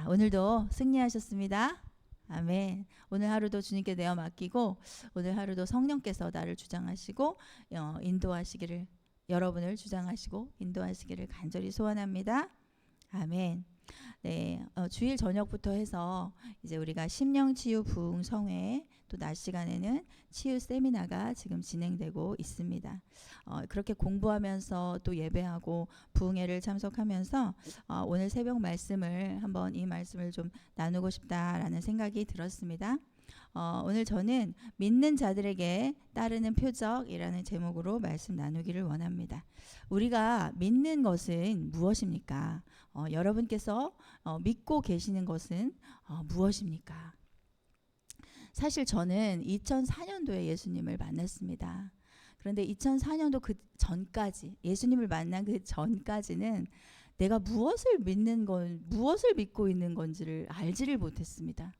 자, 오늘도 승리하셨습니다. 아멘. 오늘 하루도 주님께 내어 맡기고 오늘 하루도 성령께서 나를 주장하시고 인도하시기를, 여러분을 주장하시고 인도하시기를 간절히 소원합니다. 아멘. 네, 주일 저녁부터 해서 이제 우리가 심령치유 부흥성회, 또 낮 시간에는 치유 세미나가 지금 진행되고 있습니다. 그렇게 공부하면서 또 예배하고 부흥회를 참석하면서 오늘 새벽 말씀을 한번 이 말씀을 좀 나누고 싶다라는 생각이 들었습니다. 오늘 저는 믿는 자들에게 따르는 표적이라는 제목으로 말씀 나누기를 원합니다. 우리가 믿는 것은 무엇입니까? 여러분께서 믿고 계시는 것은 무엇입니까? 사실 저는 2004년도에 예수님을 만났습니다. 그런데 2004년도 그 전까지, 예수님을 만난 그 전까지는 내가 무엇을 믿고 있는 건지를 알지를 못했습니다.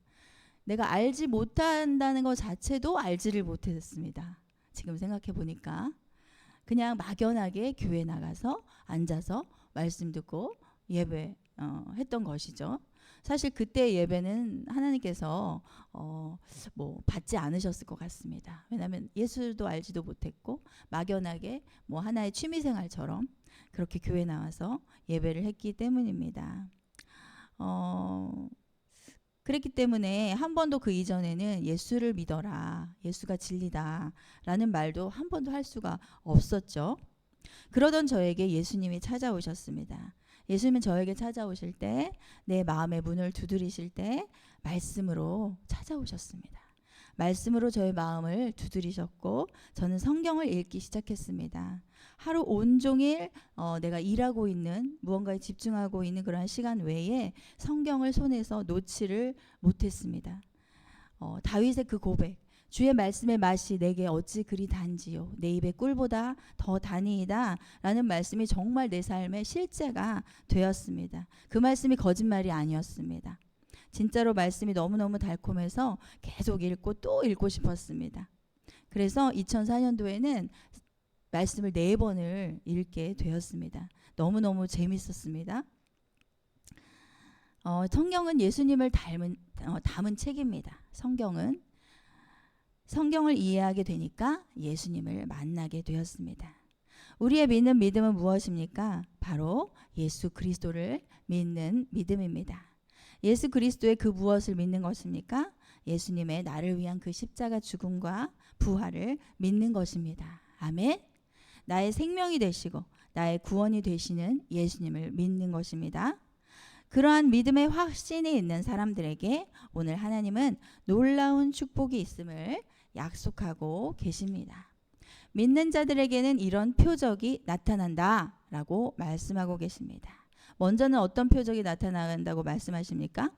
내가 알지 못한다는 것 자체도 알지를 못했습니다. 지금 생각해 보니까 그냥 막연하게 교회 나가서 앉아서 말씀 듣고 예배 했던 것이죠. 사실 그때 예배는 하나님께서 받지 않으셨을 것 같습니다. 왜냐하면 예수도 알지도 못했고 막연하게 하나의 취미생활처럼 그렇게 교회 나와서 예배를 했기 때문입니다. 그랬기 때문에 한 번도 그 이전에는 예수를 믿어라, 예수가 진리다 라는 말도 한 번도 할 수가 없었죠. 그러던 저에게 예수님이 찾아오셨습니다. 예수님은 저에게 찾아오실 때, 내 마음의 문을 두드리실 때 말씀으로 찾아오셨습니다. 말씀으로 저의 마음을 두드리셨고 저는 성경을 읽기 시작했습니다. 하루 온종일 내가 일하고 있는, 무언가에 집중하고 있는 그러한 시간 외에 성경을 손에서 놓지를 못했습니다. 다윗의 그 고백, 주의 말씀의 맛이 내게 어찌 그리 단지요, 내 입의 꿀보다 더 다니이다 라는 말씀이 정말 내 삶의 실제가 되었습니다. 그 말씀이 거짓말이 아니었습니다. 진짜로 말씀이 너무너무 달콤해서 계속 읽고 또 읽고 싶었습니다. 그래서 2004년도에는 말씀을 4번을 읽게 되었습니다. 너무너무 재밌었습니다. 성경은 예수님을 담은 책입니다. 성경을 이해하게 되니까 예수님을 만나게 되었습니다. 우리의 믿는 믿음은 무엇입니까? 바로 예수 그리스도를 믿는 믿음입니다. 예수 그리스도의 그 무엇을 믿는 것입니까? 예수님의 나를 위한 그 십자가 죽음과 부활을 믿는 것입니다. 아멘. 나의 생명이 되시고 나의 구원이 되시는 예수님을 믿는 것입니다. 그러한 믿음의 확신이 있는 사람들에게 오늘 하나님은 놀라운 축복이 있음을 약속하고 계십니다. 믿는 자들에게는 이런 표적이 나타난다 라고 말씀하고 계십니다. 먼저는 어떤 표적이 나타난다고 말씀하십니까?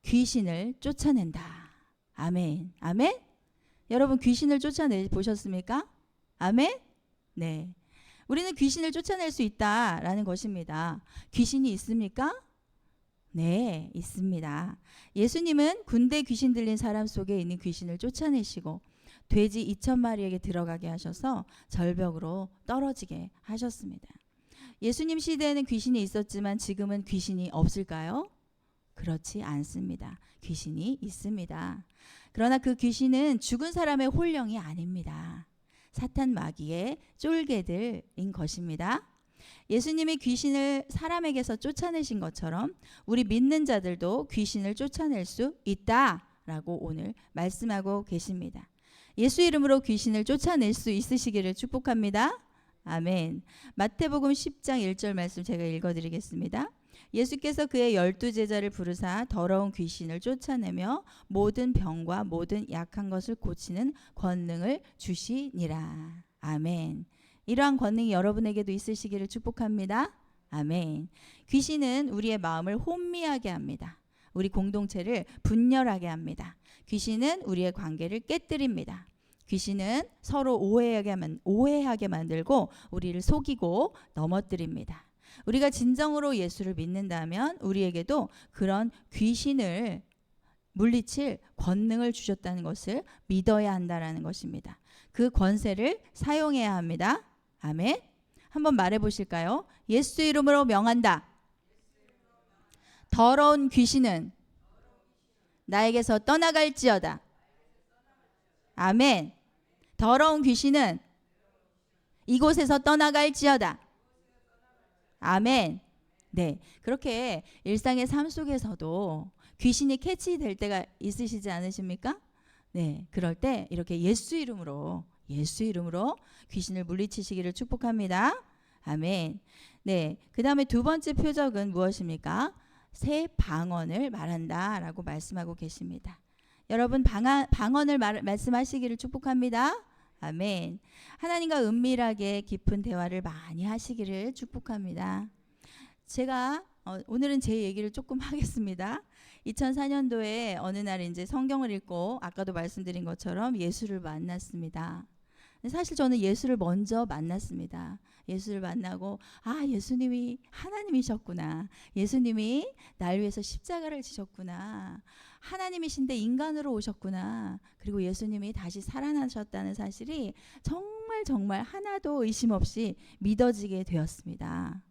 귀신을 쫓아낸다. 아멘. 아멘. 여러분 귀신을 쫓아내 보셨습니까? 아멘. 네. 우리는 귀신을 쫓아낼 수 있다라는 것입니다. 귀신이 있습니까? 네, 있습니다. 예수님은 군대 귀신 들린 사람 속에 있는 귀신을 쫓아내시고 돼지 2,000마리에게 들어가게 하셔서 절벽으로 떨어지게 하셨습니다. 예수님 시대에는 귀신이 있었지만 지금은 귀신이 없을까요? 그렇지 않습니다. 귀신이 있습니다. 그러나 그 귀신은 죽은 사람의 혼령이 아닙니다. 사탄 마귀의 쫄개들인 것입니다. 예수님이 귀신을 사람에게서 쫓아내신 것처럼 우리 믿는 자들도 귀신을 쫓아낼 수 있다라고 오늘 말씀하고 계십니다. 예수 이름으로 귀신을 쫓아낼 수 있으시기를 축복합니다. 아멘. 마태복음 10장 1절 말씀 제가 읽어드리겠습니다. 예수께서 그의 12제자를 부르사 더러운 귀신을 쫓아내며 모든 병과 모든 약한 것을 고치는 권능을 주시니라. 아멘. 이러한 권능이 여러분에게도 있으시기를 축복합니다. 아멘. 귀신은 우리의 마음을 혼미하게 합니다. 우리 공동체를 분열하게 합니다. 귀신은 우리의 관계를 깨뜨립니다. 귀신은 서로 오해하게 만들고 우리를 속이고 넘어뜨립니다. 우리가 진정으로 예수를 믿는다면 우리에게도 그런 귀신을 물리칠 권능을 주셨다는 것을 믿어야 한다는 것입니다. 그 권세를 사용해야 합니다. 아멘. 한번 말해 보실까요? 예수 이름으로 명한다. 더러운 귀신은 나에게서 떠나갈지어다. 아멘. 더러운 귀신은 이곳에서 떠나갈지어다. 아멘. 네, 그렇게 일상의 삶 속에서도 귀신이 캐치될 때가 있으시지 않으십니까? 네, 그럴 때 이렇게 예수 이름으로 귀신을 물리치시기를 축복합니다. 아멘. 네, 그 다음에 두 번째 표적은 무엇입니까? 새 방언을 말한다 라고 말씀하고 계십니다. 여러분 방언을 말씀하시기를 축복합니다. 아멘. 하나님과 은밀하게 깊은 대화를 많이 하시기를 축복합니다. 제가 오늘은 제 얘기를 조금 하겠습니다. 2004년도에 어느 날 이제 성경을 읽고 아까도 말씀드린 것처럼 예수를 만났습니다. 사실 저는 예수를 먼저 만났습니다. 예수를 만나고 예수님이 하나님이셨구나. 예수님이 날 위해서 십자가를 지셨구나. 하나님이신데 인간으로 오셨구나. 그리고 예수님이 다시 살아나셨다는 사실이 정말 하나도 의심 없이 믿어지게 되었습니다.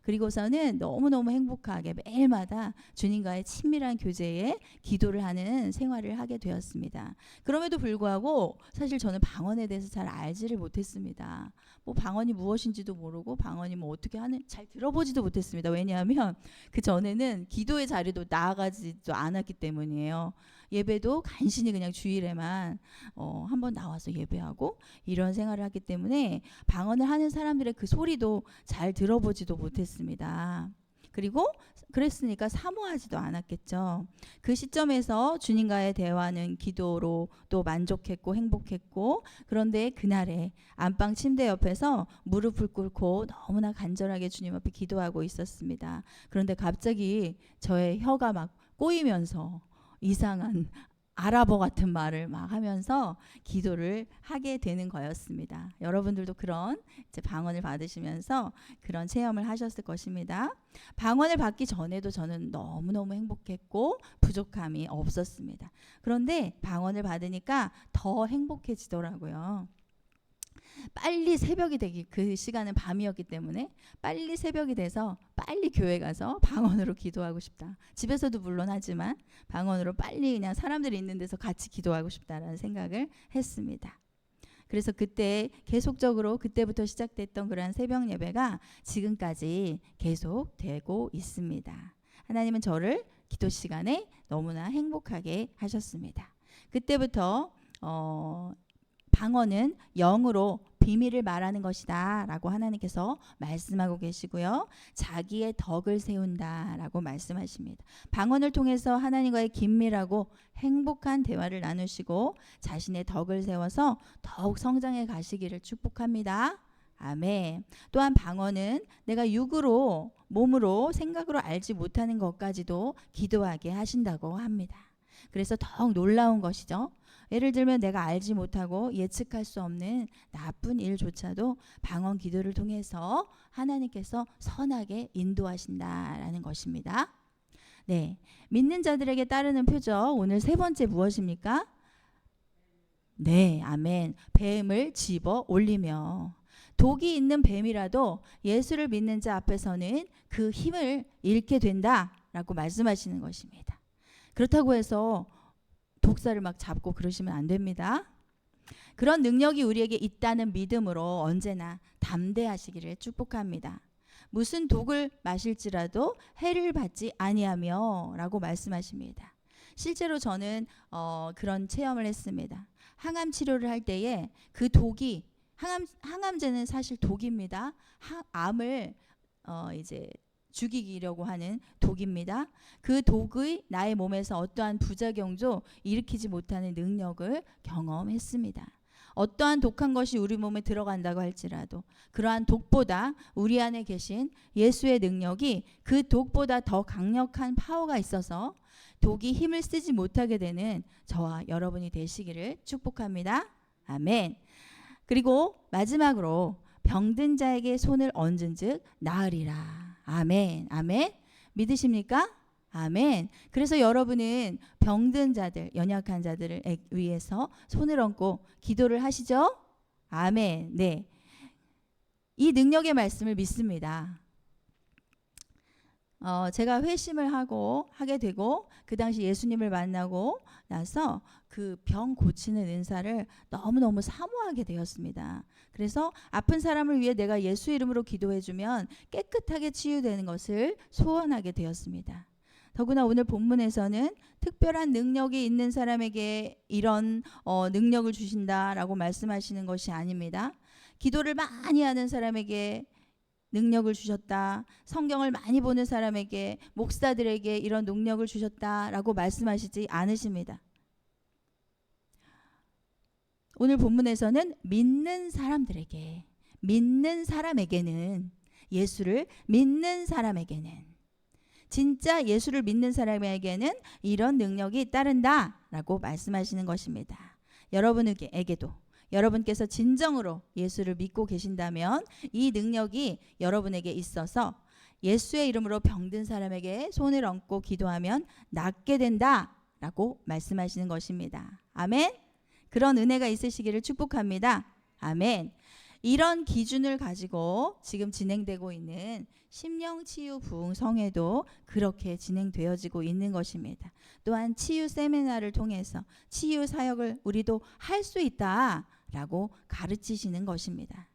그리고서는 너무너무 행복하게 매일마다 주님과의 친밀한 교제에 기도를 하는 생활을 하게 되었습니다. 그럼에도 불구하고 사실 저는 방언에 대해서 잘 알지를 못했습니다. 뭐 방언이 무엇인지도 모르고 방언이 뭐 어떻게 하는 잘 들어보지도 못했습니다. 왜냐하면 그 전에는 기도의 자리도 나아가지도 않았기 때문이에요. 예배도 간신히 그냥 주일에만 한번 나와서 예배하고 이런 생활을 하기 때문에 방언을 하는 사람들의 그 소리도 잘 들어보지도 못했습니다. 그리고 그랬으니까 사모하지도 않았겠죠. 그 시점에서 주님과의 대화는 기도로 또 만족했고 행복했고, 그런데 그날에 안방 침대 옆에서 무릎을 꿇고 너무나 간절하게 주님 앞에 기도하고 있었습니다. 그런데 갑자기 저의 혀가 막 꼬이면서 이상한 아랍어 같은 말을 막 하면서 기도를 하게 되는 거였습니다. 여러분들도 그런 이제 방언을 받으시면서 그런 체험을 하셨을 것입니다. 방언을 받기 전에도 저는 너무너무 행복했고 부족함이 없었습니다. 그런데 방언을 받으니까 더 행복해지더라고요. 빨리 새벽이 되기, 그 시간은 밤이었기 때문에 빨리 새벽이 돼서 빨리 교회 가서 방언으로 기도하고 싶다. 집에서도 물론 하지만 방언으로 빨리 그냥 사람들이 있는 데서 같이 기도하고 싶다라는 생각을 했습니다. 그래서 그때 계속적으로 그때부터 시작됐던 그러한 새벽 예배가 지금까지 계속되고 있습니다. 하나님은 저를 기도 시간에 너무나 행복하게 하셨습니다. 그때부터 방언은 영으로 비밀을 말하는 것이다 라고 하나님께서 말씀하고 계시고요. 자기의 덕을 세운다 라고 말씀하십니다. 방언을 통해서 하나님과의 긴밀하고 행복한 대화를 나누시고 자신의 덕을 세워서 더욱 성장해 가시기를 축복합니다. 아멘. 또한 방언은 내가 육으로, 몸으로, 생각으로 알지 못하는 것까지도 기도하게 하신다고 합니다. 그래서 더욱 놀라운 것이죠. 예를 들면 내가 알지 못하고 예측할 수 없는 나쁜 일조차도 방언 기도를 통해서 하나님께서 선하게 인도하신다라는 것입니다. 네, 믿는 자들에게 따르는 표적 오늘 세 번째 무엇입니까? 네, 아멘. 뱀을 집어 올리며. 독이 있는 뱀이라도 예수를 믿는 자 앞에서는 그 힘을 잃게 된다라고 말씀하시는 것입니다. 그렇다고 해서 독사를 막 잡고 그러시면 안 됩니다. 그런 능력이 우리에게 있다는 믿음으로 언제나 담대하시기를 축복합니다. 무슨 독을 마실지라도 해를 받지 아니하며 라고 말씀하십니다. 실제로 저는 그런 체험을 했습니다. 항암 치료를 할 때에 그 독이 항암제는 사실 독입니다. 암을 이제 죽이려고 하는 독입니다. 그 독의 나의 몸에서 어떠한 부작용도 일으키지 못하는 능력을 경험했습니다. 어떠한 독한 것이 우리 몸에 들어간다고 할지라도 그러한 독보다 우리 안에 계신 예수의 능력이 그 독보다 더 강력한 파워가 있어서 독이 힘을 쓰지 못하게 되는 저와 여러분이 되시기를 축복합니다. 아멘. 그리고 마지막으로 병든 자에게 손을 얹은 즉 나으리라. 아멘. 아멘. 믿으십니까? 아멘. 그래서 여러분은 병든 자들, 연약한 자들을 위해서 손을 얹고 기도를 하시죠? 아멘. 네. 이 능력의 말씀을 믿습니다. 제가 회심을 하게 되고 그 당시 예수님을 만나고 나서 그 병 고치는 은사를 너무너무 사모하게 되었습니다. 그래서 아픈 사람을 위해 내가 예수 이름으로 기도해주면 깨끗하게 치유되는 것을 소원하게 되었습니다. 더구나 오늘 본문에서는 특별한 능력이 있는 사람에게 이런 능력을 주신다라고 말씀하시는 것이 아닙니다. 기도를 많이 하는 사람에게 능력을 주셨다. 성경을 많이 보는 사람에게, 목사들에게 이런 능력을 주셨다라고 말씀하시지 않으십니다. 오늘 본문에서는 믿는 사람에게는, 예수를 믿는 사람에게는, 진짜 예수를 믿는 사람에게는 이런 능력이 따른다라고 말씀하시는 것입니다. 여러분에게도, 여러분께서 진정으로 예수를 믿고 계신다면 이 능력이 여러분에게 있어서 예수의 이름으로 병든 사람에게 손을 얹고 기도하면 낫게 된다라고 말씀하시는 것입니다. 아멘. 그런 은혜가 있으시기를 축복합니다. 아멘. 이런 기준을 가지고 지금 진행되고 있는 심령치유 부흥성회도 그렇게 진행되어지고 있는 것입니다. 또한 치유 세미나를 통해서 치유 사역을 우리도 할 수 있다라고 가르치시는 것입니다.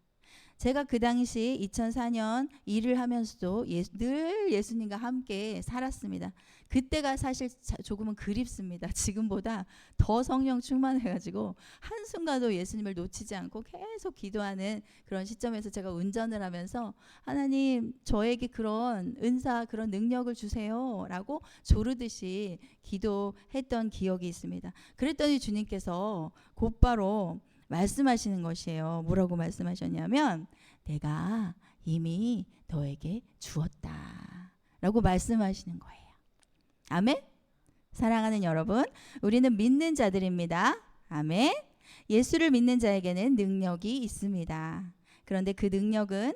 제가 그 당시 2004년 일을 하면서도 늘 예수님과 함께 살았습니다. 그때가 사실 조금은 그립습니다. 지금보다 더 성령 충만해가지고 한순간도 예수님을 놓치지 않고 계속 기도하는 그런 시점에서 제가 운전을 하면서 하나님 저에게 그런 은사 그런 능력을 주세요 라고 조르듯이 기도했던 기억이 있습니다. 그랬더니 주님께서 곧바로 말씀하시는 것이에요. 뭐라고 말씀하셨냐면 내가 이미 너에게 주었다 라고 말씀하시는 거예요. 아멘. 사랑하는 여러분, 우리는 믿는 자들입니다. 아멘. 예수를 믿는 자에게는 능력이 있습니다. 그런데 그 능력은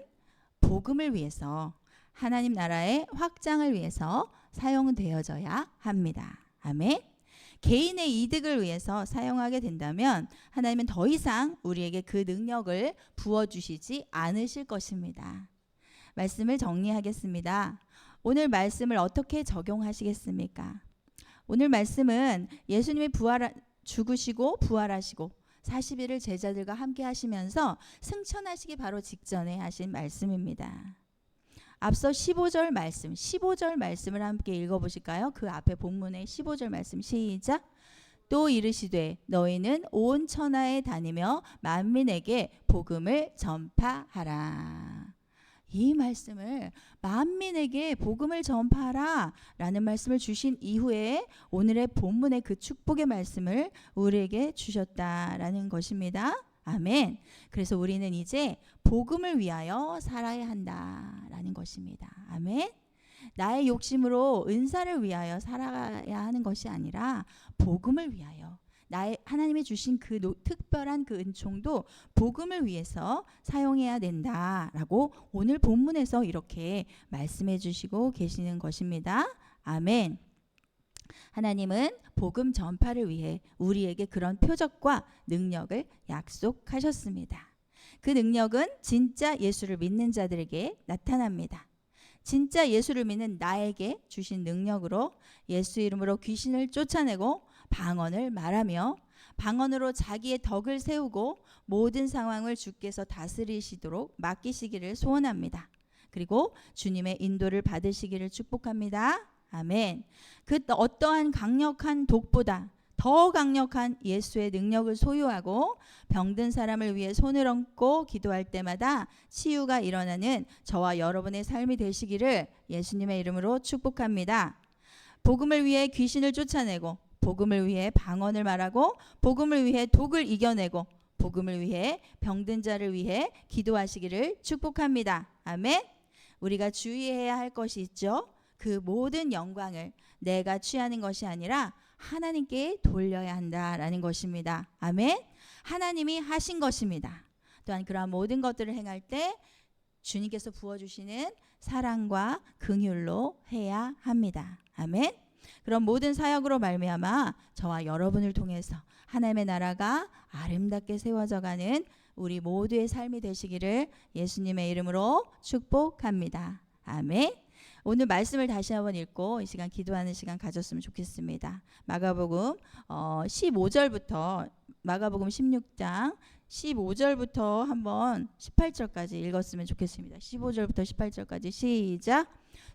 복음을 위해서, 하나님 나라의 확장을 위해서 사용되어져야 합니다. 아멘. 개인의 이득을 위해서 사용하게 된다면 하나님은 더 이상 우리에게 그 능력을 부어주시지 않으실 것입니다. 말씀을 정리하겠습니다. 오늘 말씀을 어떻게 적용하시겠습니까? 오늘 말씀은 예수님이 죽으시고 부활하시고 40일을 제자들과 함께 하시면서 승천하시기 바로 직전에 하신 말씀입니다. 앞서 15절 말씀을 함께 읽어보실까요? 그 앞에 본문의 15절 말씀 시작. 또 이르시되 너희는 온 천하에 다니며 만민에게 복음을 전파하라. 이 말씀을 만민에게 복음을 전파하라 라는 말씀을 주신 이후에 오늘의 본문의 그 축복의 말씀을 우리에게 주셨다라는 것입니다. 아멘. 그래서 우리는 이제 복음을 위하여 살아야 한다라는 것입니다. 아멘. 나의 욕심으로 은사를 위하여 살아야 하는 것이 아니라 복음을 위하여, 나의 하나님이 주신 그 특별한 그 은총도 복음을 위해서 사용해야 된다라고 오늘 본문에서 이렇게 말씀해 주시고 계시는 것입니다. 아멘. 하나님은 복음 전파를 위해 우리에게 그런 표적과 능력을 약속하셨습니다. 그 능력은 진짜 예수를 믿는 자들에게 나타납니다. 진짜 예수를 믿는 나에게 주신 능력으로 예수 이름으로 귀신을 쫓아내고 방언을 말하며 방언으로 자기의 덕을 세우고 모든 상황을 주께서 다스리시도록 맡기시기를 소원합니다. 그리고 주님의 인도를 받으시기를 축복합니다. 아멘. 그 어떠한 강력한 독보다 더 강력한 예수의 능력을 소유하고 병든 사람을 위해 손을 얹고 기도할 때마다 치유가 일어나는 저와 여러분의 삶이 되시기를 예수님의 이름으로 축복합니다. 복음을 위해 귀신을 쫓아내고, 복음을 위해 방언을 말하고, 복음을 위해 독을 이겨내고, 복음을 위해 병든 자를 위해 기도하시기를 축복합니다. 아멘. 우리가 주의해야 할 것이 있죠. 그 모든 영광을 내가 취하는 것이 아니라 하나님께 돌려야 한다라는 것입니다. 아멘. 하나님이 하신 것입니다. 또한 그러한 모든 것들을 행할 때 주님께서 부어주시는 사랑과 긍휼로 해야 합니다. 아멘. 그런 모든 사역으로 말미암아 저와 여러분을 통해서 하나님의 나라가 아름답게 세워져가는 우리 모두의 삶이 되시기를 예수님의 이름으로 축복합니다. 아멘. 오늘 말씀을 다시 한번 읽고 이 시간 기도하는 시간 가졌으면 좋겠습니다. 마가복음 15절부터 마가복음 16장 15절부터 한번 18절까지 읽었으면 좋겠습니다. 15절부터 18절까지 시작.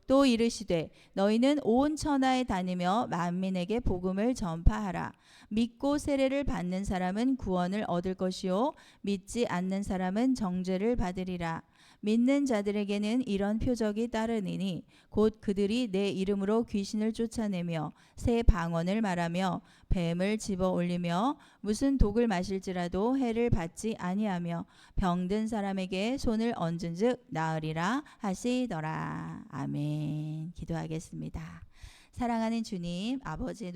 또 이르시되 너희는 온 천하에 다니며 만민에게 복음을 전파하라. 믿고 세례를 받는 사람은 구원을 얻을 것이요 믿지 않는 사람은 정죄를 받으리라. 믿는 자들에게는 이런 표적이 따르니니 곧 그들이 내 이름으로 귀신을 쫓아내며 새 방언을 말하며 뱀을 집어 올리며 무슨 독을 마실지라도 해를 받지 아니하며 병든 사람에게 손을 얹은즉 나으리라 하시더라. 아멘. 기도하겠습니다. 사랑하는 주님, 아버지의